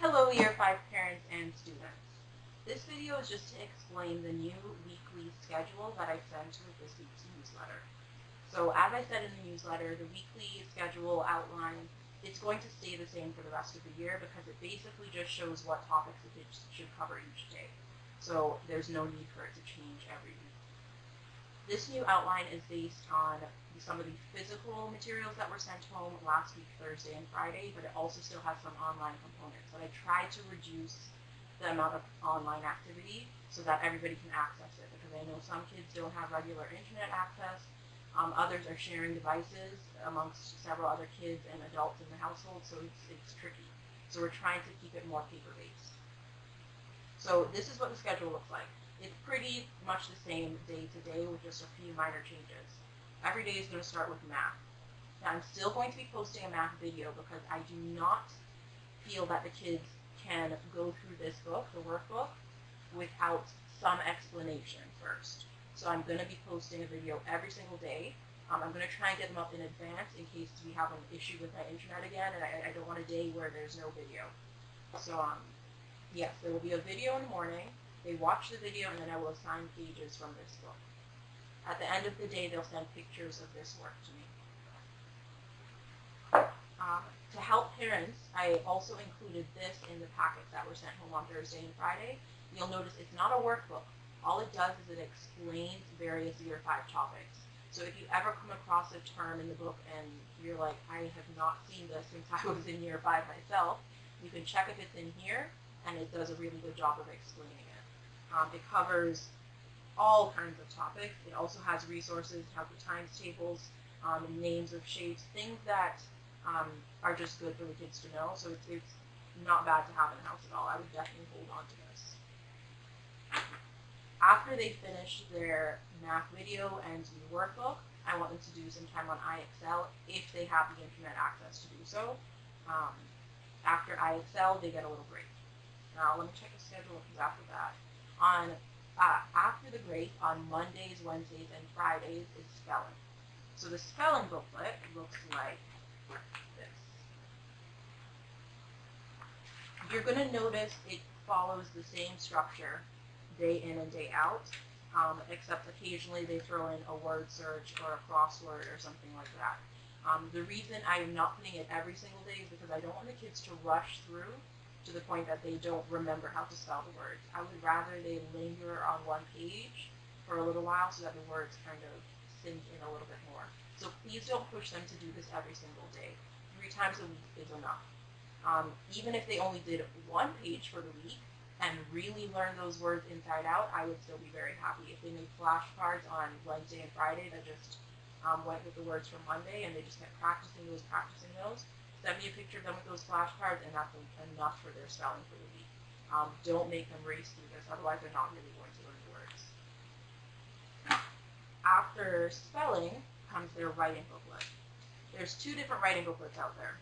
Hello, Year 5 parents and students. This video is just to explain the new weekly schedule that I sent with this week's newsletter. So as I said in the newsletter, the weekly schedule outline, it's going to stay the same for the rest of the year because it basically just shows what topics the kids should cover each day. So there's no need for it to change every week. This new outline is based on some of the physical materials that were sent home last week, Thursday and Friday, but it also still has some online components. But I tried to reduce the amount of online activity so that everybody can access it, because I know some kids don't have regular internet access. Others are sharing devices amongst several other kids and adults in the household, so it's tricky. So we're trying to keep it more paper-based. So this is what the schedule looks like. It's pretty much the same day to day with just a few minor changes. Every day is going to start with math. Now I'm still going to be posting a math video because I do not feel that the kids can go through this book, the workbook, without some explanation first. So I'm going to be posting a video every single day. I'm going to try and get them up in advance in case we have an issue with my internet again, and I don't want a day where there's no video. So yes, there will be a video in the morning. They watch the video, and then I will assign pages from this book. At the end of the day, they'll send pictures of this work to me. To help parents, I also included this in the packets that were sent home on Thursday and Friday. You'll notice it's not a workbook. All it does is it explains various Year 5 topics. So if you ever come across a term in the book and you're like, I have not seen this since I was in Year 5 myself, you can check if it's in here, and it does a really good job of explaining it. It covers all kinds of topics. It also has resources, how to times tables, names of shapes, things that are just good for the kids to know. So it's not bad to have in the house at all. I would definitely hold on to this. After they finish their math video and the workbook, I want them to do some time on IXL if they have the internet access to do so. After IXL, they get a little break. Now let me check the schedule because after that. After the break, on Mondays, Wednesdays, and Fridays is spelling. So the spelling booklet looks like this. You're going to notice it follows the same structure day in and day out, except occasionally they throw in a word search or a crossword or something like that. The reason I'm not putting it every single day is because I don't want the kids to rush through to the point that they don't remember how to spell the words. I would rather they linger on one page for a little while so that the words kind of sink in a little bit more. So please don't push them to do this every single day. 3 times a week is enough. Even if they only did one page for the week and really learned those words inside out, I would still be very happy. If they made flashcards on Wednesday and Friday that just went with the words from Monday and they just kept practicing those, send me a picture of them with those flashcards, and that's enough for their spelling for the week. Don't make them race through this, otherwise they're not really going to learn the words. After spelling comes their writing booklet. There's 2 different writing booklets out there.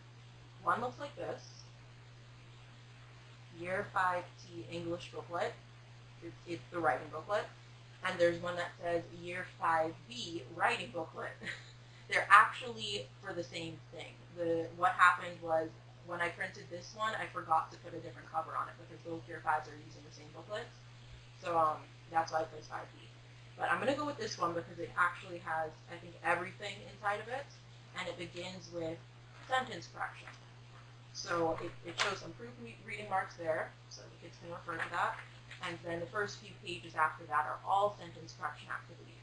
One looks like this, Year 5T English booklet. It's the writing booklet. And there's one that says Year 5B writing booklet. They're actually for the same thing. What happened was when I printed this one, I forgot to put a different cover on it because both Year 5s are using the same booklets. So that's why I placed 5B. But I'm going to go with this one because it actually has, I think, everything inside of it. And it begins with sentence correction. So it shows some proofreading marks there, so the kids can refer to that. And then the first few pages after that are all sentence correction activities.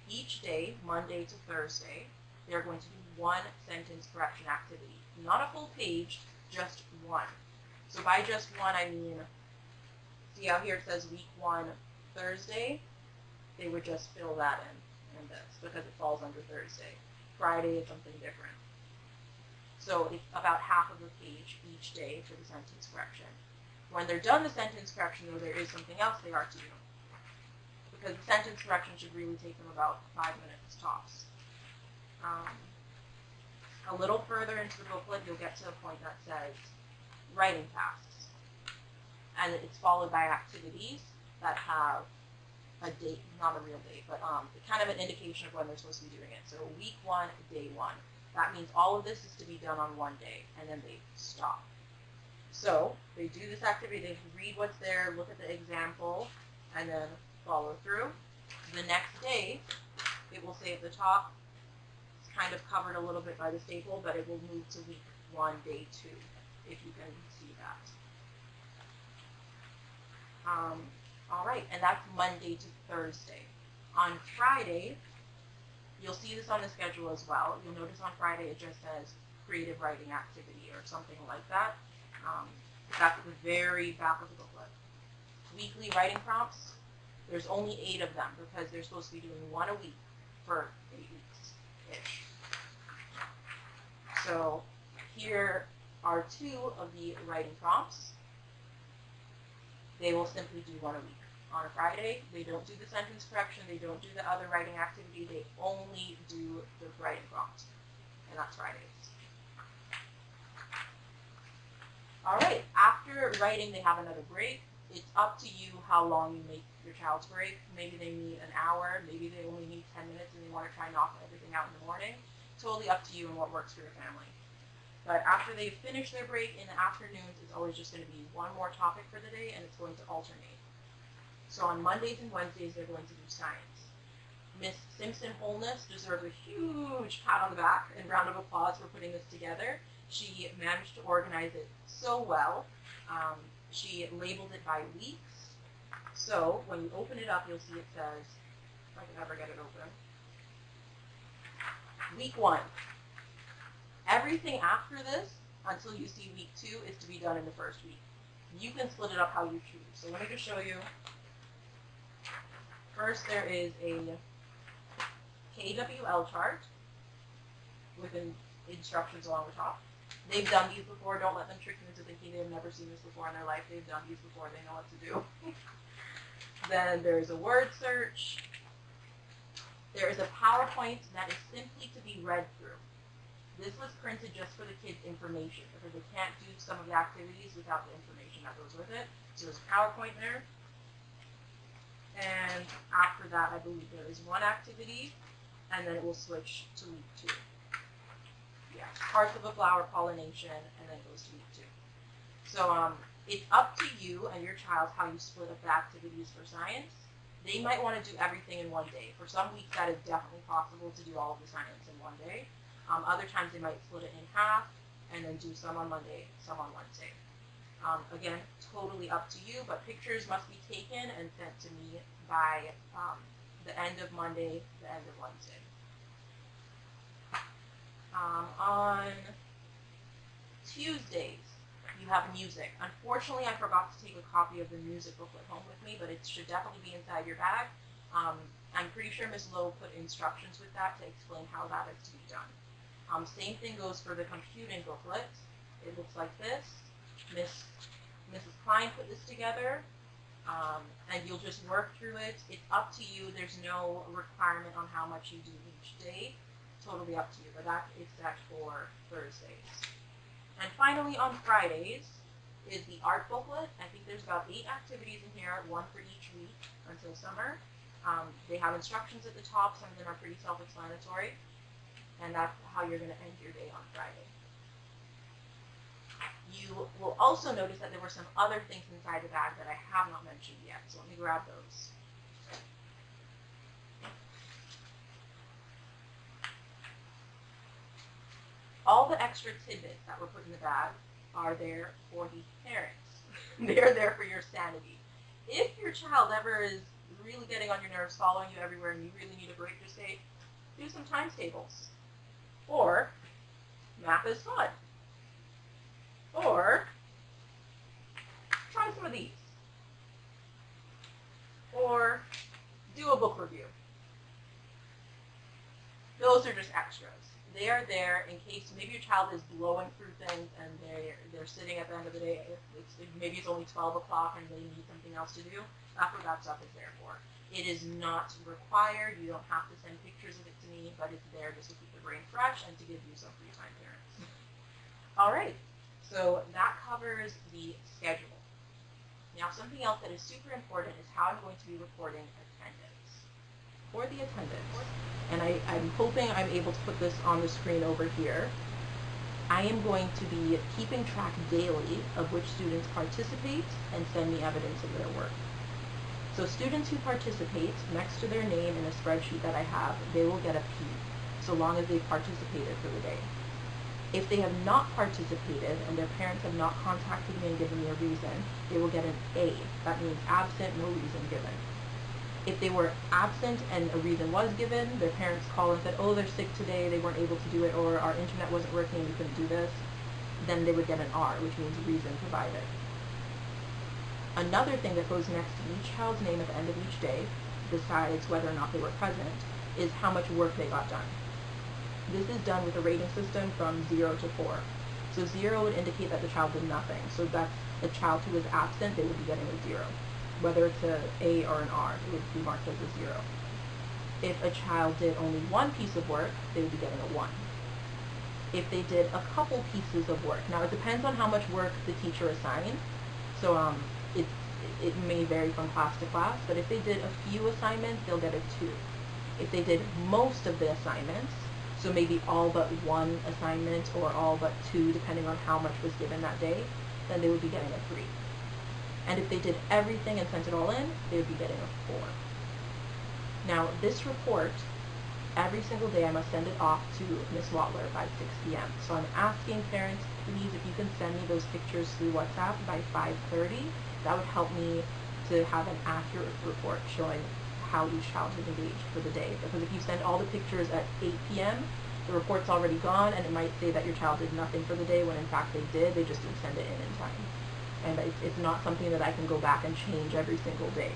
Each day, Monday to Thursday, they're going to do one sentence correction activity. Not a full page, just one. So by just one, I mean, see how here it says week 1, Thursday? They would just fill that in this because it falls under Thursday. Friday is something different. So it's about half of a page each day for the sentence correction. When they're done the sentence correction, though, there is something else they are to do. Because the sentence correction should really take them about 5 minutes tops. A little further into the booklet, you'll get to a point that says writing tasks. And it's followed by activities that have a date, not a real date, but kind of an indication of when they're supposed to be doing it. So week 1, day 1. That means all of this is to be done on one day, and then they stop. So they do this activity, they read what's there, look at the example, and then follow through. The next day, it will say at the top, it's kind of covered a little bit by the staple, but it will move to week 1, day 2, if you can see that. All right, and that's Monday to Thursday. On Friday, you'll see this on the schedule as well. You'll notice on Friday it just says creative writing activity or something like that. That's at the very back of the booklet. Weekly writing prompts, there's only 8 of them because they're supposed to be doing 1 a week for 8 weeks-ish. So here are 2 of the writing prompts. They will simply do 1 a week. On a Friday, they don't do the sentence correction, they don't do the other writing activity, they only do the writing prompt. And that's Fridays. Alright, after writing they have another break. It's up to you how long you make your child's break. Maybe they need an hour, maybe they only need 10 minutes and they want to try and knock everything out in the morning. Totally up to you and what works for your family. But after they finish their break in the afternoons, it's always just going to be one more topic for the day and it's going to alternate. So on Mondays and Wednesdays, they're going to do science. Miss Simpson Holness deserves a huge pat on the back and round of applause for putting this together. She managed to organize it so well. She labeled it by weeks. So when you open it up, you'll see it says, if I can ever get it open, week 1. Everything after this, until you see week 2, is to be done in the first week. You can split it up how you choose. So let me just show you. First, there is a KWL chart with instructions along the top. They've done these before. Don't let them trick you into thinking they've never seen this before in their life. They've done these before. They know what to do. Then there's a word search. There is a PowerPoint that is simply to be read through. This was printed just for the kids' information because they can't do some of the activities without the information that goes with it. So there's a PowerPoint there. And after that, I believe there is one activity, and then it will switch to week 2. Yeah, parts of a flower, pollination, and then it goes to week 2. So it's up to you and your child how you split up the activities for science. They might want to do everything in one day. For some weeks, that is definitely possible to do all of the science in one day. Other times, they might split it in half and then do some on Monday, some on Wednesday. Again, totally up to you, but pictures must be taken and sent to me by the end of Monday, the end of Wednesday. On Tuesdays, you have music. Unfortunately, I forgot to take a copy of the music booklet home with me, but it should definitely be inside your bag. I'm pretty sure Ms. Lowe put instructions with that to explain how that is to be done. Same thing goes for the computing booklet. It looks like this. Mrs. Klein put this together, and you'll just work through it. It's up to you. There's no requirement on how much you do each day. Totally up to you, but that is set for Thursdays. And finally, on Fridays is the art booklet. I think there's about 8 activities in here, 1 for each week until summer. They have instructions at the top. Some of them are pretty self-explanatory, and that's how you're going to end your day on Friday. You will also notice that there were some other things inside the bag that I have not mentioned yet, so let me grab those. All the extra tidbits that were put in the bag are there for the parents. They're there for your sanity. If your child ever is really getting on your nerves, following you everywhere, and you really need a break, just say, do some times tables. Or, math is fun. Or, try some of these. Or, do a book review. Those are just extras. They are there in case maybe your child is blowing through things and they're sitting at the end of the day. Maybe it's only 12 o'clock and they need something else to do. That's what that stuff is there for. It is not required. You don't have to send pictures of it to me, but it's there just to keep the brain fresh and to give you some free time, parents. All right. So that covers the schedule. Now, something else that is super important is how I'm going to be reporting attendance. For the attendance, and I'm hoping I'm able to put this on the screen over here. I am going to be keeping track daily of which students participate and send me evidence of their work. So students who participate, next to their name in a spreadsheet that I have, they will get a P, so long as they participated for the day. If they have not participated and their parents have not contacted me and given me a reason, they will get an A. That means absent, no reason given. If they were absent and a reason was given, their parents called and said, oh, they're sick today, they weren't able to do it, or our internet wasn't working, we couldn't do this, then they would get an R, which means reason provided. Another thing that goes next to each child's name at the end of each day, besides whether or not they were present, is how much work they got done. This is done with a rating system from 0 to 4. So 0 would indicate that the child did nothing. So that's a child who was absent, they would be getting a 0. Whether it's an A or an R, it would be marked as a 0. If a child did only one piece of work, they would be getting a 1. If they did a couple pieces of work, now it depends on how much work the teacher assigned. So it may vary from class to class, but if they did a few assignments, they'll get a 2. If they did most of the assignments, so maybe all but one assignment or all but 2, depending on how much was given that day, then they would be getting a 3. And if they did everything and sent it all in, they would be getting a 4. Now, this report, every single day I must send it off to Ms. Watler by 6 p.m. So I'm asking parents, please, if you can send me those pictures through WhatsApp by 5:30, that would help me to have an accurate report showing how each child has engaged for the day. Because if you send all the pictures at 8 p.m., the report's already gone, and it might say that your child did nothing for the day when in fact they did, they just didn't send it in time. And it's not something that I can go back and change every single day.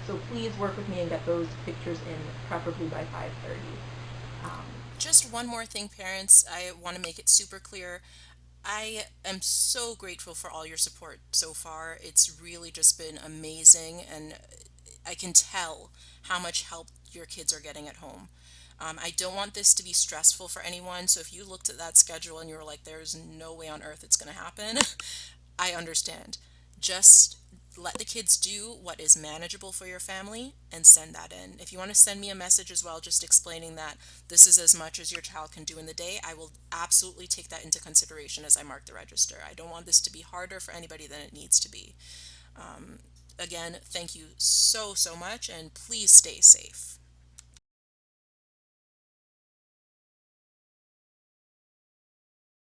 So please work with me and get those pictures in, preferably by 5:30. Just one more thing, parents. I want to make it super clear. I am so grateful for all your support so far. It's really just been amazing, and I can tell how much help your kids are getting at home. I don't want this to be stressful for anyone, so if you looked at that schedule and you were like, there's no way on earth it's going to happen, I understand. Just let the kids do what is manageable for your family and send that in. If you want to send me a message as well, just explaining that this is as much as your child can do in the day, I will absolutely take that into consideration as I mark the register. I don't want this to be harder for anybody than it needs to be. Again, thank you so, so much, and please stay safe.